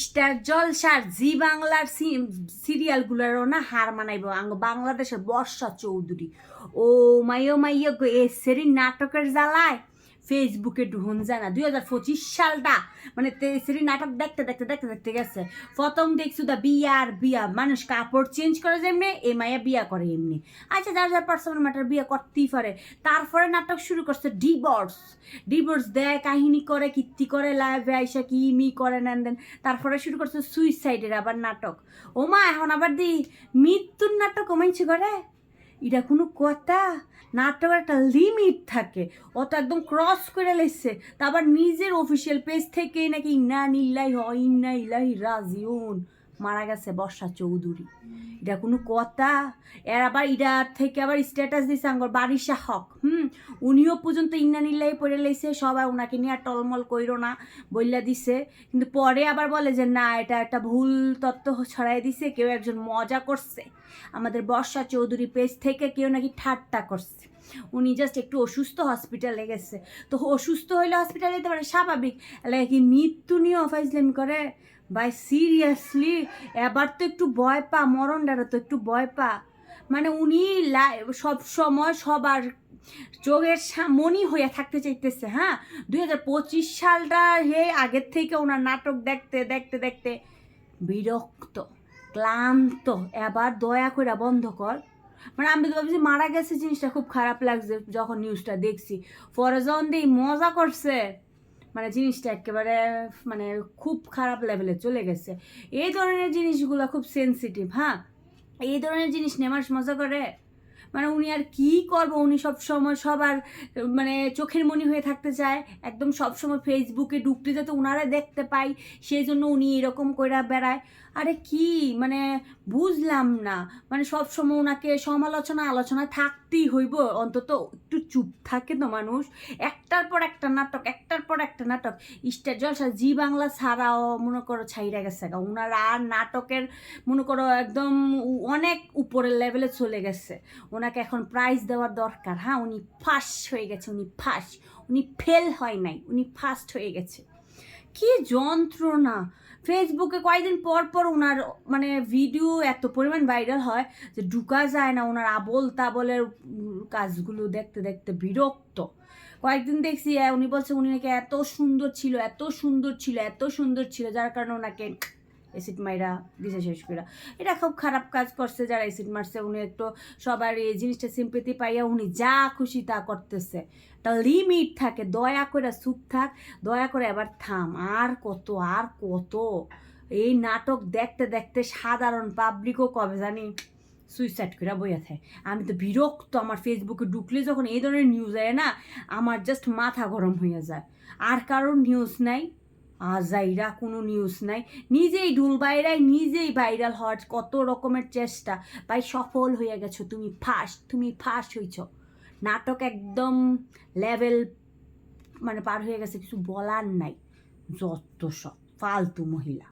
Star জলসার জি বাংলার সিরিয়ালগুলোরও না হার মানাইব আঙ্গ বাংলাদেশের বর্ষা চৌধুরী ও মাইয়া গো এসেরি নাটকের জ্বালায় ফেসবুকে ঢুন যায় না 2025 সালটা মানে তেসেরি নাটক দেখতে দেখতে দেখতে দেখতে গেছে। প্রথম দেখছু দা বিয়া মানুষ কাপড় চেঞ্জ করে যেমনি এ মাইয়া বিয়া করে এমনি। আচ্ছা যার যার পার্সোনাল ম্যাটার বিয়া করতেই পারে। তারপরে নাটক শুরু করছে ডিভোর্স দেয়, কাহিনী করে, কীর্তি করে, লাইভে আইসা কি মি করে নেন দেন। তারপরে শুরু করছে সুইসাইডের আবার নাটক। ও মা এখন আবার মৃত্যুর নাটক কমাইছে করে। এটা কোনো কথা? নাটকের একটা লিমিট থাকে, ও তো একদম ক্রস করে লেগছে। তারপর নিজের অফিসিয়াল পেজ থেকে নাকি ইন্না ইলাহি রাজিউন মারা গেছে বর্ষা চৌধুরী। এটা কোনো কথা? এর আবার ইটা থেকে আবার স্ট্যাটাস দিছে আঙ্গর বারিশা হক, উনিও পর্যন্ত ইন্নানিল্লাই পড়ে লাইছে, সবাই ওনাকে নিয়ে আর টলমল কইরো না বইলা দিছে। কিন্তু পরে আবার বলে যে না, এটা একটা ভুল তথ্য ছড়াই দিছে, কেউ একজন মজা করছে, আমাদের বর্ষা চৌধুরী পেজ থেকে কেউ নাকি ঠাট্টা করছে। উনি জাস্ট একটু অসুস্থ, হসপিটালে গেছে। তো অসুস্থ হইলে হসপিটালে যেতে পারে, স্বাভাবিক। এলাকা কি মৃত্যু নিয়ে অফাইজলামি করে? ভাই সিরিয়াসলি এবার তো একটু ভয় পা, মরণটারও তো একটু ভয় পা। মানে উনি সব সময় সবার চোখের মনি হয়ে থাকতে চাইতেছে। 2025 সালটা আগের থেকে ওনার নাটক দেখতে দেখতে দেখতে বিরক্ত, ক্লান্ত। এবার দয়া করে বন্ধ কর। মানে আমি তো ভাবছি মারা গেছে, জিনিসটা খুব খারাপ লাগছে যখন নিউজটা দেখছি। ফরজন দিয়ে মজা করছে, মানে জিনিসটা একেবারে মানে খুব খারাপ লেভেলে চলে গেছে। এই ধরনের জিনিসগুলো খুব সেন্সিটিভ। এই ধরনের জিনিস নিয়ে মানুষ মজা করে। মানে উনি আর কি করবো, উনি সব সময় সবার মানে চোখের মনি হয়ে থাকতে চায়, একদম সব সময় ফেসবুকে ঢুকতে যাতে উনারা দেখতে পাই, সেই জন্য উনি এরকম করে বেড়ায়। আরে কি মানে বুঝলাম না। মানে সব সময় ওনাকে আলোচনায় থাকতেই হইব? অন্তত একটু চুপ থাকে তো মানুষ। একটার পর একটা নাটক। স্টার জলসা জি বাংলা ছাড়াও মনে করো ছাইরা গেছে, ওনারা আর নাটকের মনে করো একদম অনেক উপরের লেভেলে চলে গেছে। ওনাকে এখন প্রাইজ দেওয়ার দরকার। উনি ফার্স্ট হয়ে গেছে, উনি ফেল হয় নাই, উনি ফার্স্ট হয়ে গেছে। কি যন্ত্রণা! ফেসবুকে কয়েকদিন পর পর ওনার মানে ভিডিও এত পরিমাণ ভাইরাল হয় যে ঢুকা যায় না। ওনার আবল তাবলের কাজগুলো দেখতে দেখতে বিরক্ত। কয়েকদিন দেখছি উনি বলছে উনি নাকি এত সুন্দর ছিল যার কারণে ওনাকে অ্যাসিড মাইরা দিছে শেষ করে। এটা খুব খারাপ কাজ করছে যারা অ্যাসিড মারছে। উনি একটু সবার এই জিনিসটা সিম্পেথি পাইয়া উনি যা খুশি তা করতেছে। একটা লিমিট থাকে, দয়া করে চুপ থাক, দয়া করে এবার থাম। আর কত এই নাটক দেখতে দেখতে সাধারণ পাবলিকও কবে জানি সুইসাইড করে বইয়া থাকে। আমি তো বিরক্ত। আমার ফেসবুকে ঢুকলে যখন এই ধরনের নিউজ আয় না, আমার জাস্ট মাথা গরম হয়ে যায়। আর কারোর নিউজ নাই, আজাইরা কোনো নিউজ নাই, নিজেই ঢুল বাইরাই, নিজেই ভাইরাল হওয়ার কত রকমের চেষ্টা। ভাই সফল হয়ে গেছো, তুমি ফার্স্ট হইছ। নাটক একদম লেভেল মানে পার হয়ে গেছে, কিছু বলার নাই। যত সব ফালতু মহিলা।